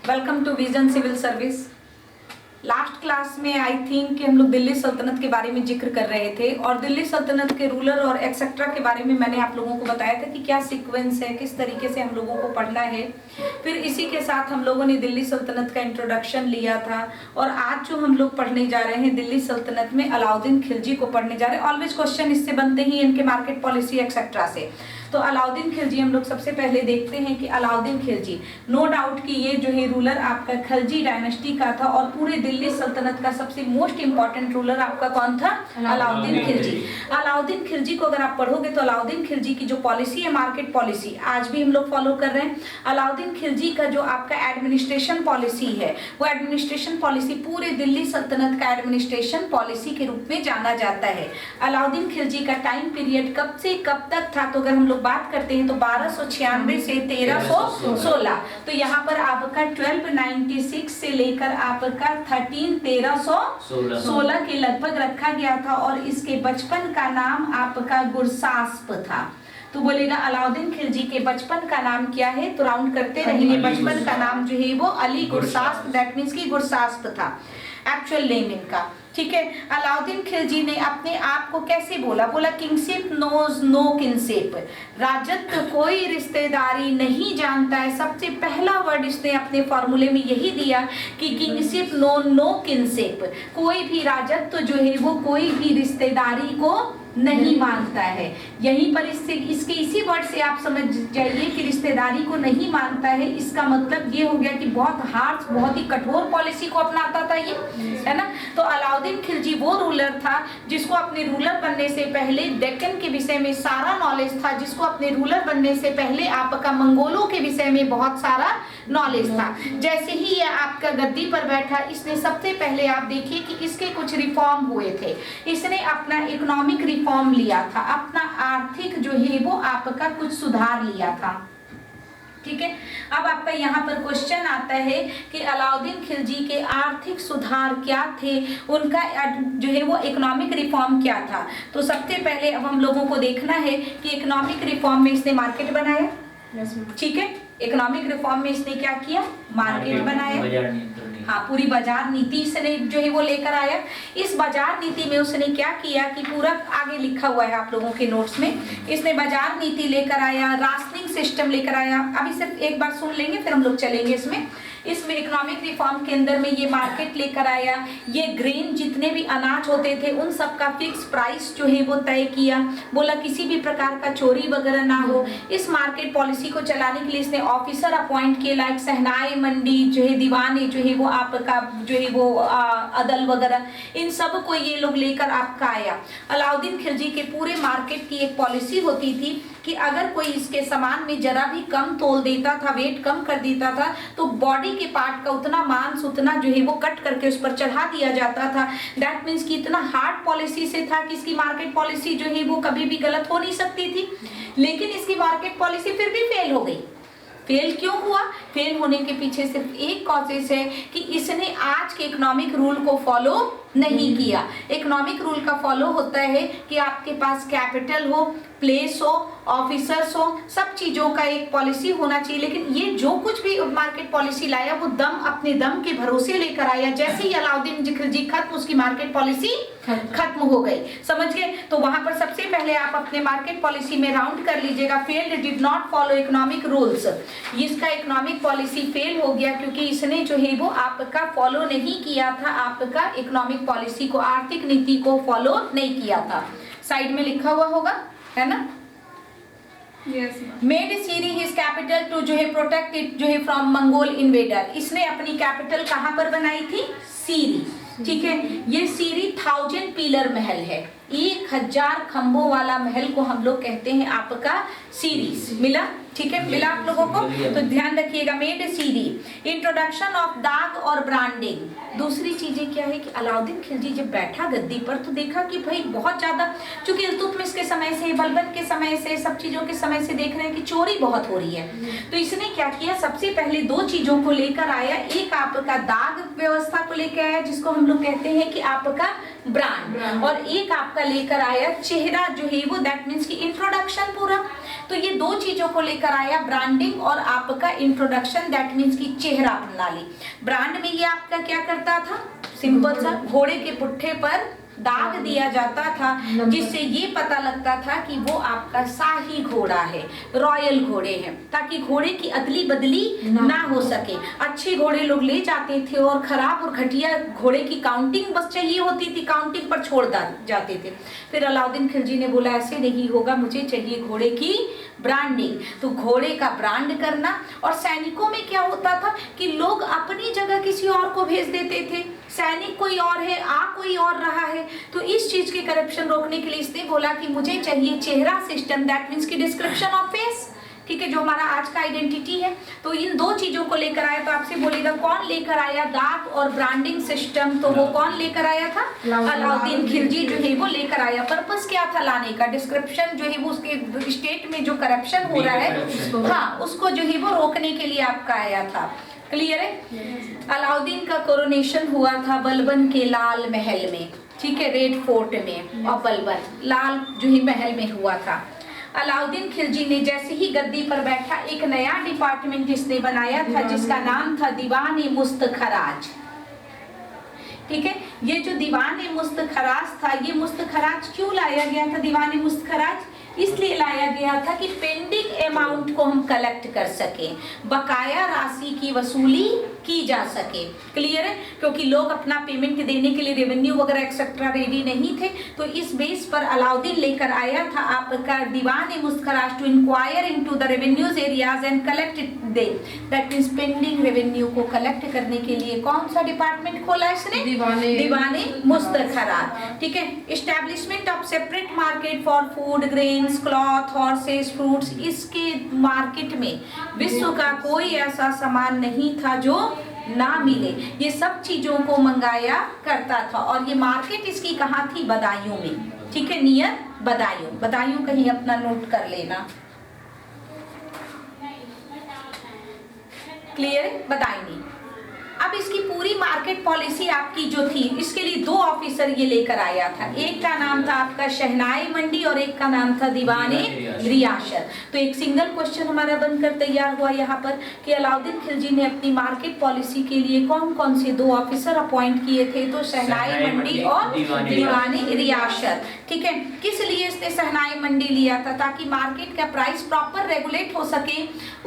Welcome to vision civil service. Last class में I think कि हम लोग दिल्ली सल्तनत के बारे में जिक्र कर रहे थे और दिल्ली सल्तनत के रूलर और एक्सेट्रा के बारे में मैंने आप लोगों को बताया था कि क्या सीक्वेंस है, किस तरीके से हम लोगों को पढ़ना है। फिर इसी के साथ हम लोगों ने दिल्ली सल्तनत का इंट्रोडक्शन लिया था और आज जो हम लोग पढ़ने जा रहे हैं दिल्ली सल्तनत में अलाउद्दीन खिलजी को पढ़ने जा रहे हैं। ऑलवेज क्वेश्चन इससे बनते ही इनके मार्केट पॉलिसी एक्सेट्रा से। तो अलाउद्दीन खिलजी हम लोग सबसे पहले देखते हैं कि अलाउद्दीन खिलजी, नो डाउट कि ये जो है रूलर आपका खिलजी डायनेस्टी का था और पूरे दिल्ली सल्तनत का सबसे मोस्ट इंपॉर्टेंट रूलर आपका कौन था? अलाउद्दीन खिलजी। अलाउद्दीन खिलजी को अगर आप पढ़ोगे तो अलाउद्दीन खिलजी की जो पॉलिसी है, मार्केट पॉलिसी, आज भी हम लोग फॉलो कर रहे हैं। अलाउद्दीन खिलजी का जो आपका एडमिनिस्ट्रेशन पॉलिसी है, वो एडमिनिस्ट्रेशन पॉलिसी पूरे दिल्ली सल्तनत का एडमिनिस्ट्रेशन पॉलिसी के रूप में जाना जाता है। अलाउद्दीन खिलजी का टाइम पीरियड कब से कब तक था? तो अगर हम लोग बात करते हैं तो 1296 से 1316। तो यहाँ पर आपका 1296 से लेकर आपका 1316 के लगभग रखा गया था और इसके बचपन का नाम आपका गुरसास्प था। तो बोलेगा अलाउद्दीन खिलजी के बचपन का नाम क्या है? तो राउंड करते रहेंगे। बचपन का नाम जो है वो अली गुरसास्प, दैट मीन्स की गुरसास्प था एक्चुअल नेम इनका। ठीक है। अलाउद्दीन खिलजी ने अपने आप को कैसे बोला? बोला किंगशिप नोज नो किनशिप, राजत्व कोई रिश्तेदारी नहीं जानता है। सबसे पहला वर्ड इसने अपने फॉर्मूले में यही दिया कि किंगशिप नो किनशिप, कोई भी राजत्व जो है वो कोई भी रिश्तेदारी को नहीं मानता है। यहीं पर इसके इसी वर्ड से आप समझ जाइए कि रिश्तेदारी को नहीं मानता है। इसका मतलब ये हो गया कि बहुत हार्श, बहुत ही कठोर पॉलिसी को अपनाता था ये, है ना। तो अलाउद्दीन खिलजी वो रूलर था जिसको अपने रूलर बनने से पहले डेक्कन के विषय में सारा नॉलेज था, जिसको अपने रूलर बनने से पहले आपका मंगोलों के विषय में बहुत सारा नॉलेज था। जैसे ही ये आपका गद्दी पर बैठा, इसने सबसे पहले आप देखिए कि इसके कुछ रिफॉर्म हुए थे। इसने अपना इकोनॉमिक रिफॉर्म लिया था, अपना आर्थिक जो है वो आपका कुछ सुधार लिया था। ठीक है। अब आपका यहाँ पर क्वेश्चन आता है कि अलाउद्दीन खिलजी के आर्थिक सुधार क्या थे, उनका जो है वो इकोनॉमिक रिफॉर्म क्या था। तो सबसे पहले अब हम लोगों को देखना है कि इकोनॉमिक रिफॉर्म में इसने मार्केट बनाया। ठीक है। इकोनॉमिक रिफॉर्म में इसने क्या किया? मार्केट बनाया। हाँ, पूरी बाजार नीति इसने जो है वो लेकर आया। इस बाजार नीति में उसने क्या किया कि पूरा आगे लिखा हुआ है आप लोगों के नोट्स में। इसने बाजार नीति लेकर आया, राशनिंग सिस्टम लेकर आया। अभी सिर्फ एक बार सुन लेंगे फिर हम लोग चलेंगे इसमें इकोनॉमिक रिफॉर्म के अंदर में ये मार्केट लेकर आया। ये ग्रेन, जितने भी अनाज होते थे उन सब का फिक्स प्राइस जो है वो तय किया। बोला किसी भी प्रकार का चोरी वगैरह ना हो। इस मार्केट पॉलिसी को चलाने के लिए इसने ऑफिसर अपॉइंट किए, लाइक सहनाई मंडी जो है, दीवाने जो है वो आपका जो है वो अदल वगैरह, इन सब को ये लोग लेकर आपका आया। अलाउद्दीन खिलजी के पूरे मार्केट की एक पॉलिसी होती थी कि अगर कोई इसके सामान में जरा भी कम तोल देता था, वेट कम कर देता था, तो बॉडी के पार्ट का उतना मांस उतना जो है वो कट करके उस पर चढ़ा दिया जाता था। दैट मीन्स कि इतना हार्ड पॉलिसी से था कि इसकी मार्केट पॉलिसी जो है वो कभी भी गलत हो नहीं सकती थी। लेकिन इसकी मार्केट पॉलिसी फिर भी फेल हो गई। फेल क्यों हुआ? फेल होने के पीछे सिर्फ एक कॉजेस है कि इसने आज के इकोनॉमिक रूल को फॉलो नहीं किया। इकोनॉमिक रूल का फॉलो होता है कि आपके पास कैपिटल हो, प्लेस हो, ऑफिसर्स हो, सब चीजों का एक पॉलिसी होना चाहिए। लेकिन ये जो कुछ भी मार्केट पॉलिसी लाया वो अपने दम के भरोसे लेकर आया। जैसे ही अलाउद्दीन खिलजी खत्म, उसकी मार्केट पॉलिसी खत्म हो गई। समझ गए? तो वहां पर सबसे पहले आप अपने मार्केट पॉलिसी में राउंड कर लीजिएगा, failed, did not follow economic rules. इसका इकोनॉमिक पॉलिसी फेल हो गया क्योंकि इसने जो है वो आपका फॉलो नहीं किया था, आपका इकोनॉमिक पॉलिसी को, आर्थिक नीति को फॉलो नहीं किया था। साइड में लिखा हुआ होगा, है ना। Made Siri his capital to जो है प्रोटेक्ट इट जो है फ्रॉम मंगोल इन्वेडर। इसने अपनी कैपिटल कहाँ पर बनाई थी? सीरी। ठीक है। ये सीरी 1000 पिलर महल है, 1000 खंभों वाला महल को हम लोग कहते हैं आपका सीरी। मिला? ठीक है, मिला आप लोगों को? तो ध्यान रखिएगा, मेड सीरी, इंट्रोडक्शन ऑफ दाग और ब्रांडिंग। दूसरी चीजें क्या है कि अलाउद्दीन खिलजी जब बैठा गद्दी पर तो देखा कि भाई बहुत ज्यादा, चूंकि इल्तुतमिश के समय से, बलबन के समय से, सब चीजों के समय से देख रहे हैं कि चोरी बहुत हो रही है। तो इसने क्या किया? सबसे पहले दो चीजों को लेकर आया। एक आपका दाग व्यवस्था को लेकर आया जिसको हम लोग कहते हैं कि आपका ब्रांड, और एक आपका लेकर आया चेहरा जो है वो, दैट मीन्स की इंट्रोडक्शन पूरा। तो ये दो चीजों को लेकर लेकर आया ब्रांडिंग और आपका इंट्रोडक्शन, दैट मीन्स की चेहरा प्रणाली। ब्रांड में ये आपका क्या करता था, सिंपल सा घोड़े के पुट्ठे पर दाग दिया जाता था, जिससे ये पता लगता था कि वो आपका शाही घोड़ा है, रॉयल घोड़े हैं, ताकि घोड़े की अदली बदली ना हो सके। अच्छे घोड़े लोग ले जाते थे और खराब और घटिया घोड़े की काउंटिंग बस चाहिए होती थी, काउंटिंग पर छोड़ जाते थे। फिर अलाउद्दीन खिलजी ने बोला ऐसे नहीं होगा, मुझे चाहिए घोड़े की ब्रांडिंग। तो घोड़े का ब्रांड करना। और सैनिकों में क्या होता था कि लोग अपनी जगह किसी और को भेज देते थे, सैनिक कोई और है, कोई और रहा है। तो इस चीज के करप्शन रोकने के लिए इसने बोला कि मुझे चाहिए चेहरा सिस्टम, दैट मीन्स की डिस्क्रिप्शन ऑफ फेस, ठीक है, जो हमारा आज का आइडेंटिटी है। तो इन दो चीजों को लेकर आया। तो आपसे बोलेगा कौन लेकर आया, दाग और ब्रांडिंग सिस्टम, तो वो कौन लेकर आया था, अलाउद्दीन खिलजी जो है वो लेकर आया। पर्पस क्या था लाने का, डिस्क्रिप्शन जो है वो उसके स्टेट में जो करप्शन हो रहा है, हाँ, उसको जो है वो रोकने के लिए आपका आया था। क्लियर है। अलाउद्दीन का कोरोनेशन हुआ था बलबन के लाल महल में, ठीक है, रेड फोर्ट में, और बलबन लाल जो ही महल में हुआ था। अलाउद्दीन खिलजी ने जैसे ही गद्दी पर बैठा एक नया डिपार्टमेंट इसने बनाया था जिसका नाम था दीवान-ए-मुस्त-खराज, ठीक है। ये जो दीवान-ए-मुस्त-खराज था, ये मुस्त-खराज क्यों लाया गया था, दीवान-ए-मुस्त-खराज इसलिए लाया गया था कि पेंडिंग अमाउंट को हम कलेक्ट कर सके, बकाया राशि की वसूली की जा सके। क्लियर है, क्योंकि लोग अपना पेमेंट देने के लिए रेवेन्यू वगैरह एक्सेट्रा रेडी नहीं थे। तो इस बेस पर अलाउद्दीन लेकर आया था आपका दीवान-ए-मुस्त-खराज to inquire into the revenues areas and collect the, that means pending revenue को कलेक्ट करने के लिए कौन सा डिपार्टमेंट खोला इसने, दीवान-ए-मुस्त-खराज, ठीक है। Establishment of separate market for food, grain, cloth, horses, fruits. इसके मार्केट में विश्व का कोई ऐसा सामान नहीं था जो ना मिले, ये सब चीजों को मंगाया करता था। और ये मार्केट इसकी कहाँ थी, बदायूं में, ठीक है, नियर बदायूं। बदायूं कहीं अपना नोट कर लेना, क्लियर है, बदायूं। अब इसकी पूरी मार्केट पॉलिसी आपकी जो थी, इसके लिए दो ऑफिसर ये लेकर आया था। एक का नाम था आपका शहनाई मंडी और एक का नाम था दीवान-ए-रियासत। तो एक सिंगल क्वेश्चन हमारा बनकर तैयार हुआ यहाँ पर कि अलाउद्दीन खिलजी ने अपनी मार्केट पॉलिसी के लिए कौन कौन से दो ऑफिसर अपॉइंट किए थे, तो शहनाई मंडी और दीवान-ए-रियासत, ठीक है। किस लिए इसने शहनाई मंडी लिया था, ताकि मार्केट का प्राइस प्रॉपर रेगुलेट हो सके,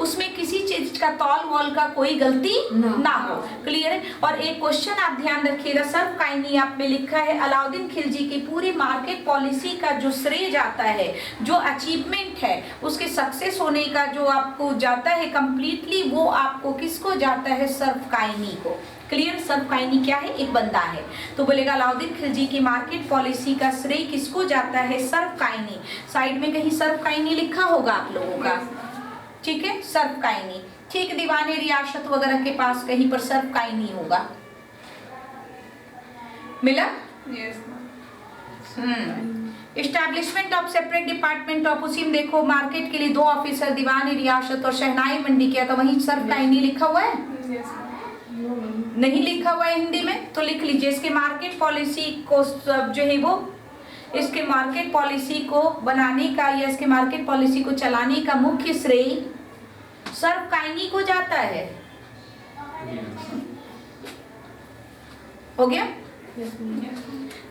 उसमें किसी चीज का तौल मोल का कोई गलती ना हो। क्लियर है। और एक क्वेश्चन आप ध्यान रखिएगा, सर्वकाइनी आप में लिखा है, अलाउद्दीन खिलजी की पूरी मार्केट पॉलिसी का जो श्रेय जाता है, जो अचीवमेंट है, उसके सक्सेस होने का जो आपको जाता है कंप्लीटली, वो आपको किसको जाता है, सर्वकाइनी को। क्लियर, सर्वकाइनी क्या है, एक बंदा है। तो बोलेगा अलाउद्दीन खिलजी की मार्केट पॉलिसी का श्रेय किसको जाता है, सर्वकाइनी। साइड में कहीं सर्वकाइनी लिखा होगा आप लोगों का, ठीक है, सर्वकाइनी, ठीक। दीवान-ए-रियासत वगैरह के पास कहीं पर सर्वकाइनी होगा, मिला। Establishment of separate department of, उसी में देखो मार्केट के लिए दो ऑफिसर, दीवान-ए-रियासत और शहनाई मंडी किया था, वहीं सर्वकाइनी लिखा हुआ है, नहीं लिखा हुआ है हिंदी में, तो लिख लीजिए। इसके मार्केट पॉलिसी को जो है वो, इसके मार्केट पॉलिसी को बनाने का या इसके मार्केट पॉलिसी को चलाने का मुख्य श्रेय सर्वकाइनी को जाता है। हो गया,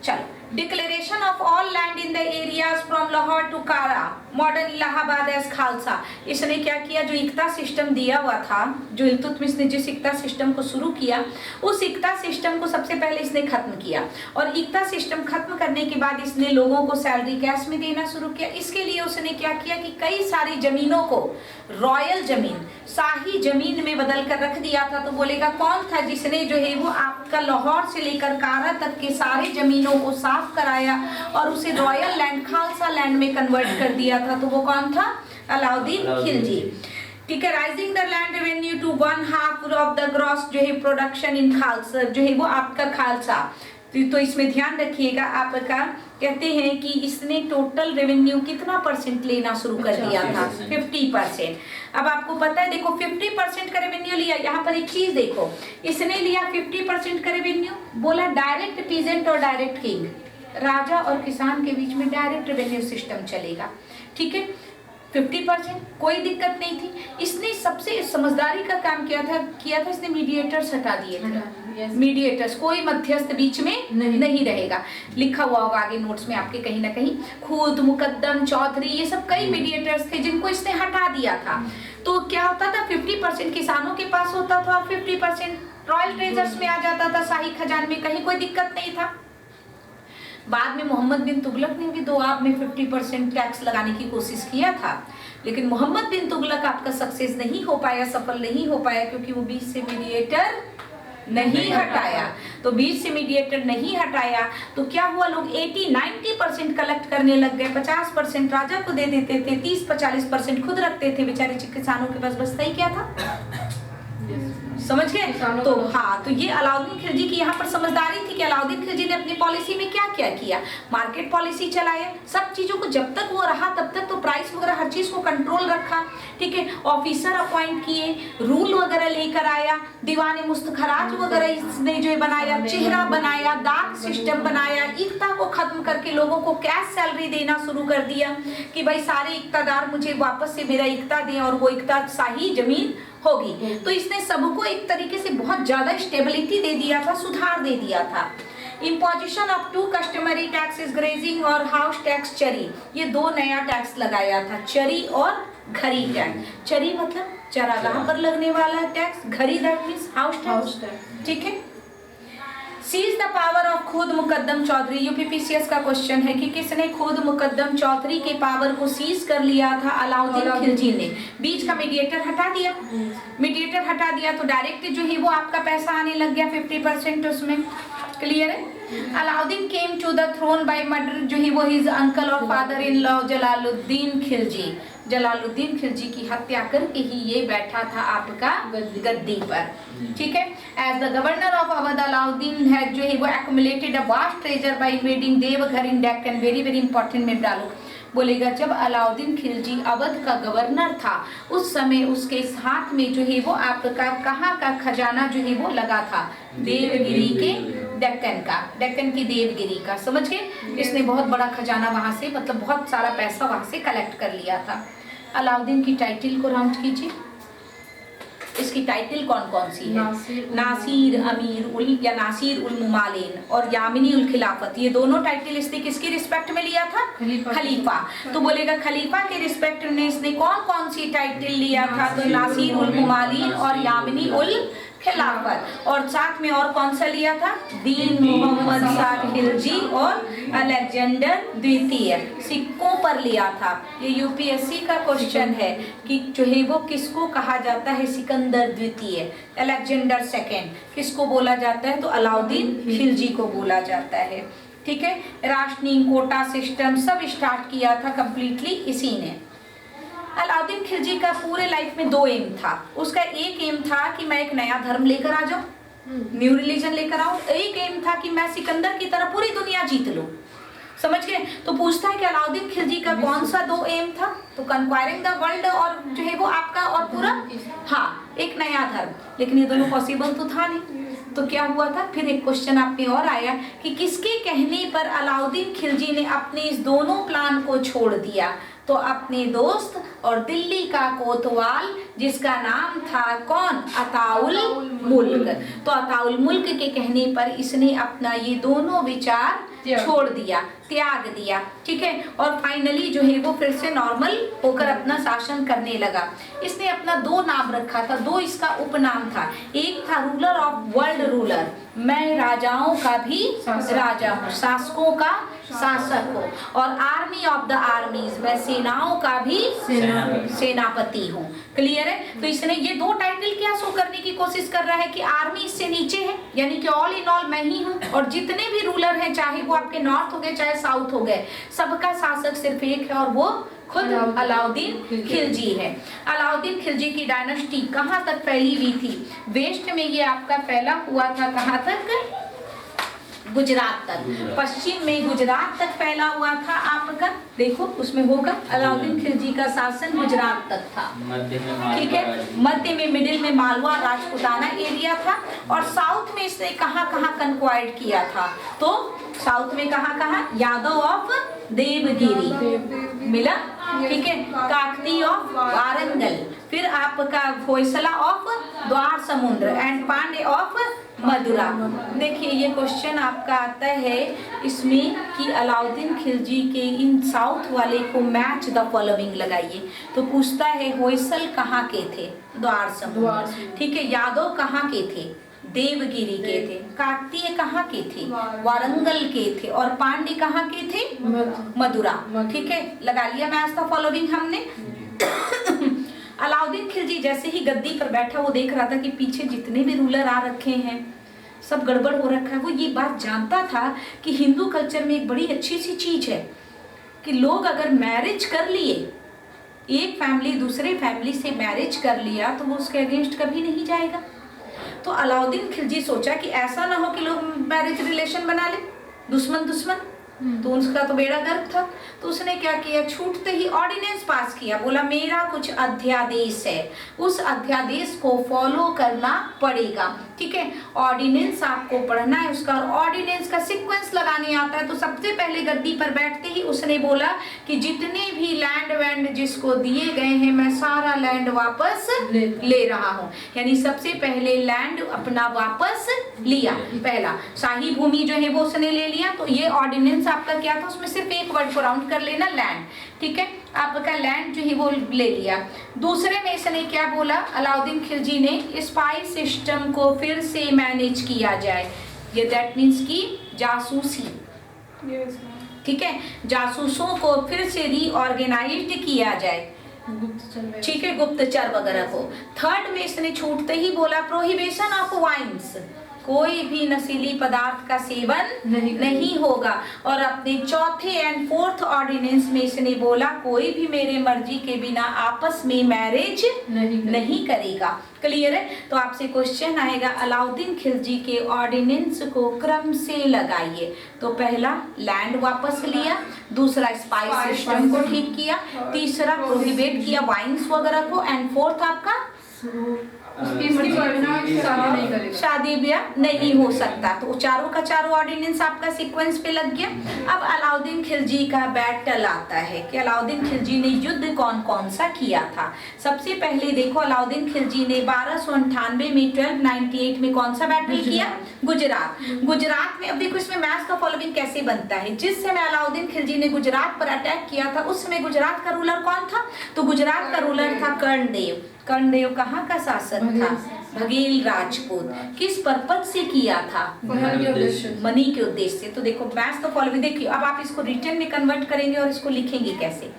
चलो। Declaration of all land in the areas from Lahore to Kara, modern Allahabad as Khalsa. इसने क्या किया, जो इक्ता सिस्टम दिया हुआ था, जो इल्तुतमिश ने जिस इक्ता सिस्टम को शुरू किया, उस इक्ता सिस्टम को सबसे पहले इसने खत्म किया। और इक्ता सिस्टम खत्म करने के बाद इसने लोगों को सैलरी कैश में देना शुरू किया। इसके लिए उसने क्या किया कि कई सारी जमीनों को रॉयल जमीन, शाही जमीन में बदल कर रख दिया था। तो बोलेगा कौन था जिसने जो है वो आपका लाहौर से लेकर कारा तक के सारे जमीनों को साफ कराया और उसे रॉयल लैंड, खालसा लैंड में कन्वर्ट कर दिया था, तो वो कौन था, अलाउद्दीन खिलजी, ठीक है। Rising the land revenue to 1/2 of the gross जो है प्रोडक्शन इन खालसा, जो है वो आपका खालसा। तो इसमें ध्यान रखिएगा, आपका कहते हैं कि इसने टोटल रेवेन्यू कितना परसेंट लेना शुरू कर दिया था, 50%। अब आपको पता है, देखो 50% का रेवेन्यू लिया। यहाँ पर एक चीज देखो, इसने लिया 50% का रेवेन्यू, बोला डायरेक्ट पीजेंट और डायरेक्ट किंग, राजा और किसान के बीच में डायरेक्ट रेवेन्यू सिस्टम चलेगा, ठीक है। 50%, कोई दिक्कत नहीं थी। इसने सबसे समझदारी का काम किया था इसने मीडिएटर्स हटा दिए थे। मीडिएटर्स, कोई मध्यस्थ बीच में नहीं रहेगा। लिखा हुआ होगा आगे नोट्स में आपके कहीं ना कहीं, खुद, मुकद्दम, चौधरी, ये सब कई मीडिएटर्स थे जिनको इसने हटा दिया था। तो क्या होता था, 50% किसानों के पास होता था और 50% रॉयल ट्रेजर्स में आ जाता था, शाही खजान में, कहीं कोई दिक्कत नहीं था। बाद में मोहम्मद बिन तुगलक ने भी दोआब में 50% टैक्स लगाने की कोशिश किया था, लेकिन मोहम्मद बिन तुगलक आपका सक्सेस नहीं हो पाया, सफल नहीं हो पाया, क्योंकि वो बीच से मीडिएटर नहीं हटाया। तो बीच से मीडिएटर नहीं हटाया तो क्या हुआ, लोग 80-90% कलेक्ट करने लग गए। 50% राजा को दे देते थे, 30-40% खुद रखते थे। बेचारे किसानों के पास बचता ही क्या था, समझ गए? तो हाँ, तो ये अलाउद्दीन खिलजी की यहाँ पर समझदारी थी कि अलाउद्दीन खिलजी ने अपनी पॉलिसी में क्या क्या किया, मार्केट पॉलिसी चलाया, सब चीजों को जब तक वो रहा तब तक तो प्राइस वगैरह हर चीज को कंट्रोल रखा, ठीक है। ऑफिसर अपॉइंट किए, रूल वगैरह लेकर आया, दीवाने मुस्तखराज वगैरह इसने जो बनाया, चेहरा बनाया, दाग सिस्टम बनाया, इक्ता को खत्म करके लोगों को कैश सैलरी देना शुरू कर दिया कि भाई सारे इक्तादार मुझे वापस से मेरा इक्ता दें और वो इक्ता शाही जमीन होगी। तो इसने सबको एक तरीके से बहुत ज्यादा स्टेबिलिटी दे दिया था, सुधार दे दिया था। Imposition of 2 customary taxes, grazing और हाउस टैक्स चरी, ये 2 नया टैक्स लगाया था, चरी और घरी टैक्स। चरी मतलब चरागाह पर लगने वाला टैक्स, घरी दैट मींस हाउस टैक्स, ठीक है। सीज द पावर ऑफ खुद मुकद्दम चौधरी, यूपीपीसीएस का क्वेश्चन है कि किसने खुद मुकद्दम चौधरी के पावर को सीज कर लिया था, अलाउद्दीन खिलजी ने। बीच का मीडिएटर हटा दिया, मीडिएटर हटा दिया तो डायरेक्ट जो है वो आपका पैसा आने लग गया 50% उसमें, क्लियर है। Alauddin came to the throne by murder, जो है वो हिज अंकल और father in law Jalaluddin Khilji. Jalaluddin Khilji की हत्या करके ही ये बैठा था आपका गद्दी पर, ठीक है। As the governor of Awadh, Alauddin है जो है वो accumulated a vast treasure by invading Deoghar in Deccan. Very very important में डालू बोलेगा, जब अलाउद्दीन खिलजी अवध का गवर्नर था उस समय उसके हाथ में जो है वो आपका कहाँ का खजाना जो है वो लगा था, देवगिरी के, डेक्कन का, डेक्कन की देवगिरी का, समझ गए। इसने बहुत बड़ा खजाना वहां से, मतलब बहुत सारा पैसा वहां से कलेक्ट कर लिया था। अलाउद्दीन की टाइटल को राउंड कीजिए, इसकी टाइटल कौन कौन सी है, नासिर अमीर उल या नासिर उल मुमालिन और यामिनी उल खिलाफत, ये दोनों टाइटल इसने किसकी रिस्पेक्ट में लिया था, खलीफा। तो बोलेगा खलीफा के रिस्पेक्ट में इसने कौन कौन सी टाइटल लिया था, तो नासिर उल मुमालिन और यामिनी उल खिलाफत, और साथ में और कौन सा लिया था, दीन मोहम्मद शाह खिलजी और अलेक्जेंडर द्वितीय, सिक्कों पर लिया था। ये यूपीएससी का क्वेश्चन है कि जो है वो किसको कहा जाता है, सिकंदर द्वितीय, अलेक्जेंडर सेकेंड किसको बोला जाता है, तो अलाउद्दीन खिलजी को बोला जाता है, ठीक है। राशनिंग, कोटा सिस्टम सब स्टार्ट किया था कंप्लीटली इसी ने। अलाउद्दीन खिलजी का पूरे लाइफ में 2 एम था। उसका एक एम था कि मैं एक नया धर्म लेकर आ जाऊं, न्यू रिलीजन लेकर आऊं। एक एम था कि मैं सिकंदर की तरह पूरी दुनिया जीत लूं, समझ गए। तो पूछता है कि अलाउद्दीन खिलजी का कौन सा 2 एम था, तो कंक्वायरिंग द वर्ल्ड और जो है वो आपका और पूरा, हाँ, एक नया धर्म, लेकिन ये दोनों पॉसिबल तो था नहीं। तो क्या हुआ था, फिर एक क्वेश्चन आप में और आया कि किसके कहने पर अलाउद्दीन खिलजी ने अपने इस दोनों प्लान को छोड़ दिया, तो अपने दोस्त और दिल्ली का कोतवाल जिसका नाम था कौन, अताउल मुल्क। तो अताउल मुल्क के कहने पर इसने अपना ये दोनों विचार छोड़ दिया, त्याग दिया, ठीक है। और फाइनली जो है वो फिर से नॉर्मल होकर अपना शासन करने लगा। इसने अपना 2 नाम रखा था, 2 इसका उपनाम था। एक था रूलर ऑफ वर्ल्ड रूलर, मैं राजाओं का भी राजा हूँ, शासकों का शासक हो, और आर्मी ऑफ द आर्मीज, मैं सेनाओं का भी सेनापति हूँ, क्लियर है। तो इसने ये 2 टाइटल क्या शो करने की कोशिश कर रहा है कि आर्मी इससे नीचे है, यानी कि ऑल इन ऑल मैं ही हूँ, और जितने भी रूलर हैं, चाहे वो आपके नॉर्थ हो गए चाहे साउथ हो गए, सबका शासक सिर्फ एक है और वो खुद अलाउद्दीन खिलजी है। अलाउद्दीन खिलजी की डायनेस्टी कहाँ तक फैली हुई थी, वेस्ट में ये आपका फैला हुआ था, कहाँ तक, गुजरात तक, पश्चिम में गुजरात तक फैला हुआ था आपका, देखो उसमें होगा अलाउद्दीन खिलजी का शासन गुजरात तक था, ठीक है। मध्य में, मिडिल में मालवा राजपूताना एरिया था, और साउथ में इसने कहाँ कहाँ कंक्वायर्ड किया था, तो साउथ में कहाँ कहाँ, यादव ऑफ देवगिरी मिला, ठीक है, काकती ऑफ वारंगल, फिर आपका होयसला ऑफ द्वार समुद्र एंड पांडे ऑफ मदुरा। देखिए ये क्वेश्चन आपका आता है इसमें कि अलाउद्दीन खिलजी के इन साउथ वाले को मैच द फॉलोइंग लगाइए, तो पूछता है होयसल कहाँ के थे, द्वार समुद्र, ठीक है, यादव कहाँ के थे, देवगिरी के थे, काकतीय कहाँ के थे, वारंगल के थे, और पांडे कहाँ के थे, मदुरा, ठीक है, लगा लिया मैच द फॉलोइंग हमने। अलाउद्दीन खिलजी जैसे ही गद्दी पर बैठा वो देख रहा था कि पीछे जितने भी रूलर आ रखे हैं सब गड़बड़ हो रखा है। वो ये बात जानता था कि हिंदू कल्चर में एक बड़ी अच्छी सी चीज है कि लोग अगर मैरिज कर लिए, एक फैमिली दूसरे फैमिली से मैरिज कर लिया तो वो उसके अगेंस्ट कभी नहीं जाएगा। तो अलाउद्दीन खिलजी सोचा कि ऐसा ना हो कि लोग मैरिज रिलेशन बना ले, दुश्मन दुश्मन, तो उसका तो बेड़ा गर्क था। तो उसने क्या किया, छूटते ही ऑर्डिनेंस पास किया, बोला मेरा कुछ अध्यादेश है, उस अध्यादेश को फॉलो करना पड़ेगा, ठीक है। ऑर्डिनेंस आपको पढ़ना है उसका, और ऑर्डिनेंस का सीक्वेंस लगाने आता है। तो सबसे पहले गद्दी पर बैठते ही उसने बोला कि जितने भी लैंड वैंड जिसको दिए गए हैं मैं सारा लैंड वापस ले रहा हूँ, यानी सबसे पहले लैंड अपना वापस लिया, पहला शाही भूमि जो है वो उसने ले लिया। तो ये ऑर्डिनेंस आपका क्या था, उसमें सिर्फ एक वर्ड को राउंड कर लेना, लैंड, ठीक है, आपका लैंड जो है वो ले लिया। दूसरे में इसने क्या बोला, अलाउद्दीन खिलजी ने स्पाई सिस्टम को फिर से मैनेज किया जाए, ये दैट मीन्स की जासूसी, ठीक है, जासूसों को फिर से रीऑर्गेनाइज्ड किया जाए, ठीक है, गुप्तचर वगैरह को। थर्ड में इसने छूटते ही बोला प्रोहिबिशन ऑफ वाइन्स, कोई भी नशीली पदार्थ का सेवन नहीं होगा। और अपने चौथे एंड फोर्थ ऑर्डिनेंस में इसने बोला कोई भी मेरे मर्जी के बिना आपस में मैरिज नहीं करेगा। क्लियर है। तो आपसे क्वेश्चन आएगा अलाउद्दीन खिलजी के ऑर्डिनेंस को क्रम से लगाइए। तो पहला लैंड वापस लिया, दूसरा स्पाइस सिस्टम को ठीक किया, तीसरा प्रोहिबिट किया वाइन्स वगैरह को, एंड फोर्थ आपका शादी ब्याह नहीं हो सकता। तो चारों का चारों ऑर्डिनेंस आपका सीक्वेंस पे लग गया। अब अलाउद्दीन खिलजी का बैटल आता है कि अलाउद्दीन खिलजी ने युद्ध कौन कौन सा किया था। सबसे पहले देखो अलाउद्दीन खिलजी ने 1298 में 1298 में कौन सा बैटल किया, गुजरात में। अब देखो इसमें मैच का फॉलोइंग कैसे बनता है। जिस समय अलाउद्दीन खिलजी ने गुजरात पर अटैक किया था उस समय गुजरात का रूलर कौन था, तो गुजरात का रूलर था कर्णदेव। कर्णदेव कहाँ का शासक था, बघेल राजपूत। किस पर्पज से किया था, मनी के उद्देश्य से। तो देखो मैच द फॉलोइंग देखिए, अब आप इसको रिटर्न में कन्वर्ट करेंगे और इसको लिखेंगे कैसे।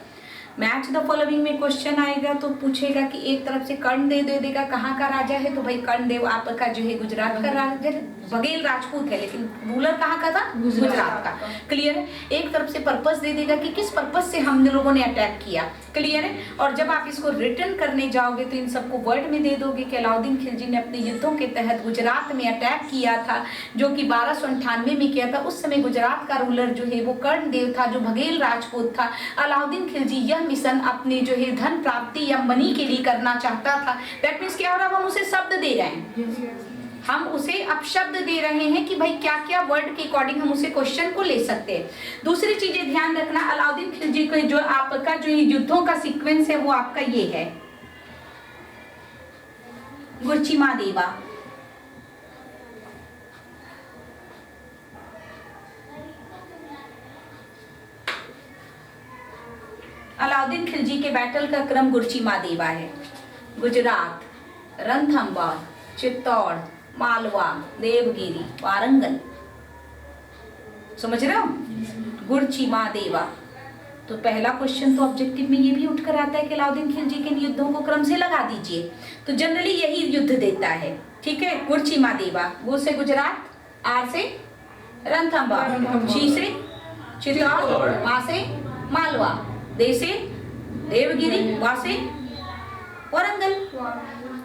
मैच द फॉलोइंग में क्वेश्चन आएगा तो पूछेगा कि एक तरफ से कर्णदेव दे देगा, कहाँ का राजा है, तो भाई कर्णदेव आपका जो है गुजरात का राजा, बघेल राजपूत है लेकिन रूलर कहाँ का था, गुजरात का। क्लियर है। एक तरफ से पर्पस दे देगा कि किस पर्पस से हम लोगों ने अटैक किया। क्लियर है। और जब आप इसको रिटर्न करने जाओगे तो इन सबको वर्ड में दे दोगे कि अलाउद्दीन खिलजी ने अपने युद्धों के तहत गुजरात में अटैक किया था, जो कि 1298 में किया था। उस समय गुजरात का रूलर जो है वो कर्णदेव था, जो बघेल राजपूत था। अलाउद्दीन खिलजी यह मिशन अपने जो है धन प्राप्ति या मनी के लिए करना चाहता था। दैट मीन्स क्या हो रहा है, हम उसे शब्द दे रहे हैं, हम उसे अब शब्द दे रहे हैं कि भाई क्या क्या वर्ड के अकॉर्डिंग हम उसे क्वेश्चन को ले सकते हैं। दूसरी चीजें ध्यान रखना, अलाउद्दीन खिलजी को जो आपका जो युद्धों का सीक्वेंस है वो आपका ये है, गुरचिमा देवा, अलाउद्दीन खिलजी के बैटल का क्रम गुरचिमा देवा है। गुजरात, रणथंबोर, चित्तौड़, मालवा, देवगिरी, वारंगल, समझ रहे हो, गुरचिमा देवा। तो पहला क्वेश्चन तो ऑब्जेक्टिव में ये भी उठकर आता है कि अलाउद्दीन खिलजी के युद्धों को क्रम से लगा दीजिए। तो जनरली यही युद्ध देता है, ठीक है। गुरचिमा देवा, गुर से गुजरात, आर से रणथंबोर, ची से चित्तौड़, मा से मालवा, दे से देवगिरी, वा से वारंगल।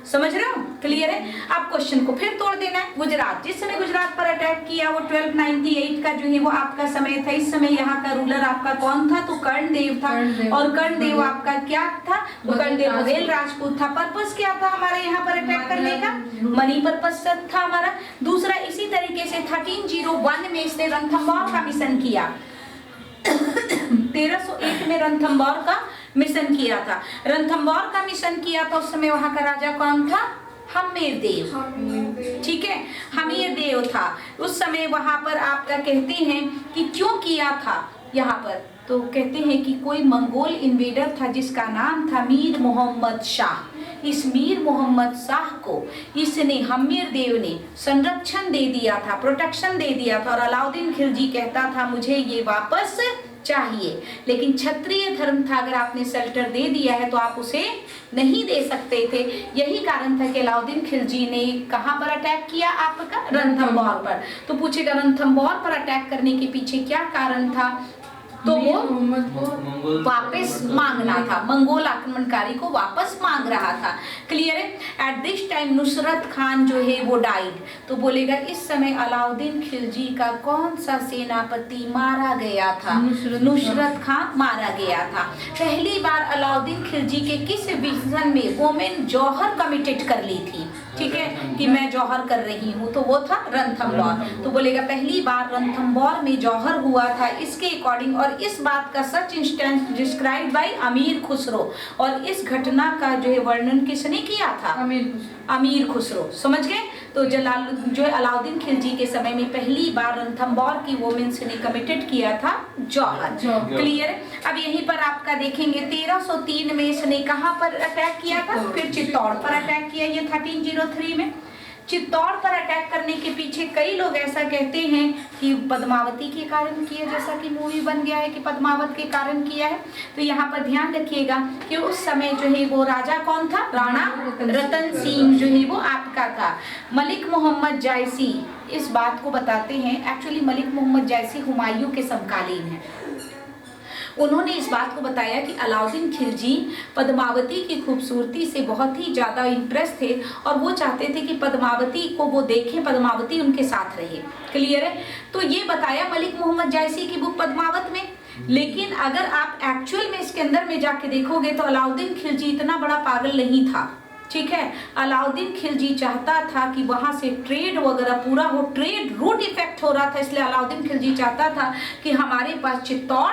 समझ रहे हो? क्लियर है? आप क्वेश्चन को फिर तोड़ देना है। गुजरात, जिस समय गुजरात पर अटैक किया वो 1298 का जो है वो आपका समय था। इस समय यहाँ का रूलर आपका कौन था? तो कर्णदेव था। और कर्णदेव आपका क्या था? तो कर्णदेव बघेल राजपूत था। पर्पस क्या था हमारे यहाँ पर अटैक करने का? मनी पर्पस था हमारा। दूसरा, इसी तरीके से 1301 में इसने रणथंभौर का मिशन किया। 1301 में रणथंभौर का मिशन किया था। रणथंभौर का मिशन किया था, उस समय वहां का राजा कौन था? हम्मीर देव। ठीक है, हम्मीर देव था उस समय वहां पर। आपका कहते हैं कि क्यों किया था यहाँ पर? तो कहते हैं कि कोई मंगोल इन्वेडर था जिसका नाम था मीर मोहम्मद शाह। इस मीर मोहम्मद शाह को इसने हम्मीर देव ने संरक्षण दे दिया था, प्रोटेक्शन दे दिया था। और अलाउद्दीन खिलजी कहता था मुझे ये वापस चाहिए, लेकिन क्षत्रिय धर्म था, अगर आपने शेल्टर दे दिया है तो आप उसे नहीं दे सकते थे। यही कारण था कि अलाउद्दीन खिलजी ने कहां पर अटैक किया? आपका रणथंभौर पर। तो पूछेगा रणथंभौर पर अटैक करने के पीछे क्या कारण था? तो वो वापस मांगना था, मंगोल आक्रमणकारी को वापस मांग रहा था। क्लियर है? At this time Nusrat Khan जो है वो डाइड। तो बोलेगा इस समय अलाउद्दीन खिलजी का कौन सा सेनापति मारा गया था? नुसरत खान मारा गया था। पहली बार अलाउद्दीन खिलजी के किस विजन में वोमेन जौहर कमिटेड कर ली थी? ठीक है, कि मैं जौहर कर रही हूँ, तो वो था रणथंभौर। तो बोलेगा पहली बार रणथंभौर में जौहर हुआ था इसके अकॉर्डिंग। और इस बात का सच इंस्टेंस डिस्क्राइब बाय अमीर खुसरो। और इस घटना का जो है वर्णन किसने किया था? अमीर खुसरो। समझ गए? तो जो अलाउद्दीन खिलजी के समय में पहली बार रणथंभौर की वोमेन्स ने कमिटेड किया था जौहर। क्लियर? अब यहीं पर आपका देखेंगे 1303 में इसने कहां पर अटैक किया था? फिर चित्तौड़ पर अटैक किया, ये 1303 में। चित्तौड़ पर अटैक करने के पीछे कई लोग ऐसा कहते हैं कि पद्मावती के कारण किया, जैसा कि मूवी बन गया है कि पद्मावत के कारण किया है। तो यहाँ पर ध्यान रखिएगा कि उस समय जो है वो राजा कौन था? राणा रतन सिंह जो है वो आपका था। मलिक मोहम्मद जायसी इस बात को बताते हैं, एक्चुअली मलिक मोहम्मद जायसी हुमायूं के समकालीन है। उन्होंने इस बात को बताया कि अलाउद्दीन खिलजी पद्मावती की खूबसूरती से बहुत ही ज़्यादा इम्प्रेस थे और वो चाहते थे कि पद्मावती को वो देखें, पद्मावती उनके साथ रहे। क्लियर है? तो ये बताया मलिक मोहम्मद जायसी की बुक पद्मावत में। लेकिन अगर आप एक्चुअल में इसके अंदर में जाके देखोगे तो अलाउद्दीन खिलजी इतना बड़ा पागल नहीं था। ठीक है, अलाउद्दीन खिलजी चाहता था कि वहां से ट्रेड वगैरह पूरा हो, ट्रेड रूट इफेक्ट हो रहा था, इसलिए अलाउद्दीन खिलजी चाहता था कि हमारे पास चित्तौड़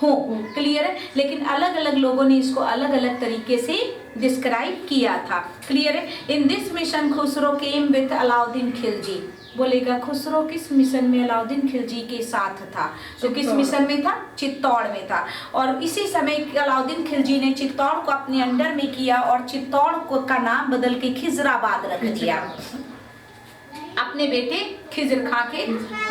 हो। क्लियर है? लेकिन अलग अलग लोगों ने इसको अलग अलग तरीके से डिस्क्राइब किया था। क्लियर है? In this mission Khusro came with Alauddin Khilji. बोलेगा खुसरो किस मिशन में अलाउद्दीन खिलजी के साथ था? तो किस मिशन में था? चित्तौड़ में था। और इसी समय अलाउद्दीन खिलजी ने चित्तौड़ को अपने अंडर में किया और चित्तौड़ को का नाम बदल के खिजराबाद रख दिया अपने बेटे खिजर खां के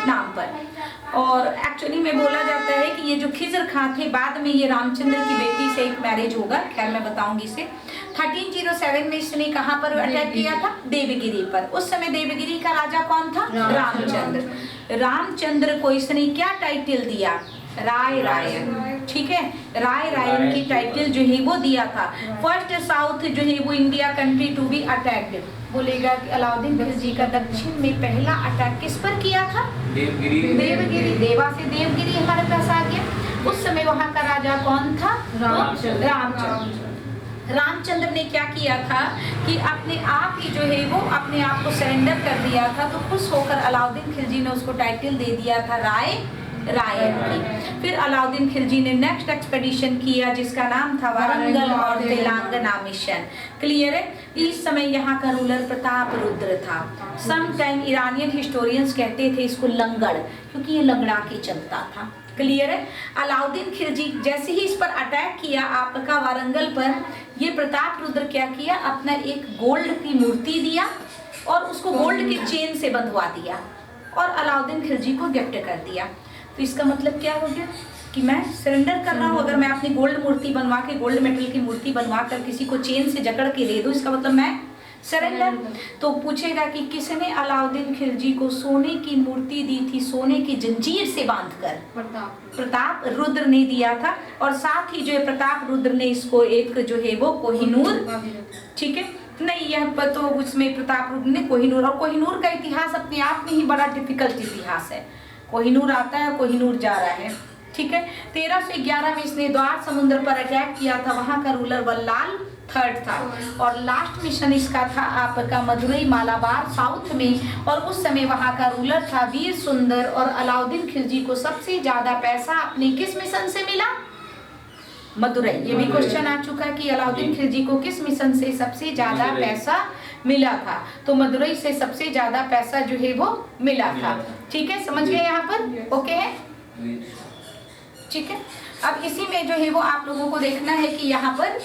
नाम पर। और एक्चुअली में बोला जाता है कि ये जो खिजर खां थे बाद में ये रामचंद्र की बेटी से एक मैरिज होगा, खैर मैं बताऊंगी इसे। 1307 में इसने कहां पर अटैक किया था? देवगिरी पर। उस समय देवगिरी का राजा कौन था? रामचंद्र। रामचंद्र को इसने क्या टाइटल दिया? राय रायन। ठीक है, राय रायन की टाइटल जो है वो दिया था। फर्स्ट साउथ जो है वो India country to be attacked. बोलेगा कि अलाउद्दीन खिलजी का दक्षिण में पहला अटैक किस पर किया था? देवगिरी। देवा से देवगिरी हमारे पास आ गया। उस समय वहां का राजा कौन था? रामचंद्र ने क्या किया था कि अपने आप ही जो है वो अपने आप को सरेंडर कर दिया था। तो खुश होकर अलाउद्दीन खिलजी ने उसको टाइटल दे दिया था राय रायन की। फिर अलाउद्दीन खिलजी ने नेक्स्ट एक्सपेडिशन किया जिसका नाम था वारंगल और तेलंगाना मिशन। क्लियर है? इस समय यहाँ का रूलर प्रताप रुद्र था। सम टाइम ईरानियन हिस्टोरियंस कहते थे इसको लंगड़, क्योंकि ये लंगड़ा के चलता था। क्लियर है? अलाउद्दीन खिलजी जैसे ही इस पर अटैक किया आपका वारंगल पर, ये प्रताप रुद्र क्या किया? अपना एक गोल्ड की मूर्ति दिया और उसको गोल्ड के चेन से बंधवा दिया और अलाउद्दीन खिलजी को गिफ्ट कर दिया। तो इसका मतलब क्या हो गया कि मैं सरेंडर कर रहा हूँ। अगर मैं अपनी गोल्ड मूर्ति बनवा के, गोल्ड मेटल की मूर्ति बनवा कर किसी को चेन से जकड़ के दे दूँ, इसका मतलब मैं सरेंडर। तो पूछेगा कि किसने अलाउद्दीन खिलजी को सोने की मूर्ति दी थी, सोने की जंजीर से बांधकर? प्रताप रुद्र ने दिया था। और साथ ही जो है प्रताप रुद्र ने इसको एक जो है वो कोहिनूर, ठीक है, नहीं, यह तो उसमें प्रताप रूप ने कोहिनूर, और कोहिनूर का इतिहास अपने आप में ही बड़ा डिफिकल्ट इतिहास है। कोहिनूर आता है, कोहिनूर जा रहा है, ठीक है। 1311 में इसने द्वार समुद्र पर अटैक किया था, वहां का रूलर वल्लाल थर्ड था। और लास्ट मिशन इसका था आपका मदुरई मालाबार साउथ में, और उस समय वहां का रूलर था वीर सुंदर। और अलाउद्दीन खिलजी को सबसे ज्यादा पैसा अपने किस मिशन से मिला? मदुरई। ये भी क्वेश्चन आ चुका कि अलाउद्दीन खिलजी को किस मिशन से सबसे ज्यादा पैसा मिला था? तो मदुरई से सबसे ज्यादा पैसा जो है वो मिला था। ठीक है, समझ गए यहाँ पर? ओके है, ठीक है। अब इसी में जो है वो आप लोगों को देखना है कि यहाँ पर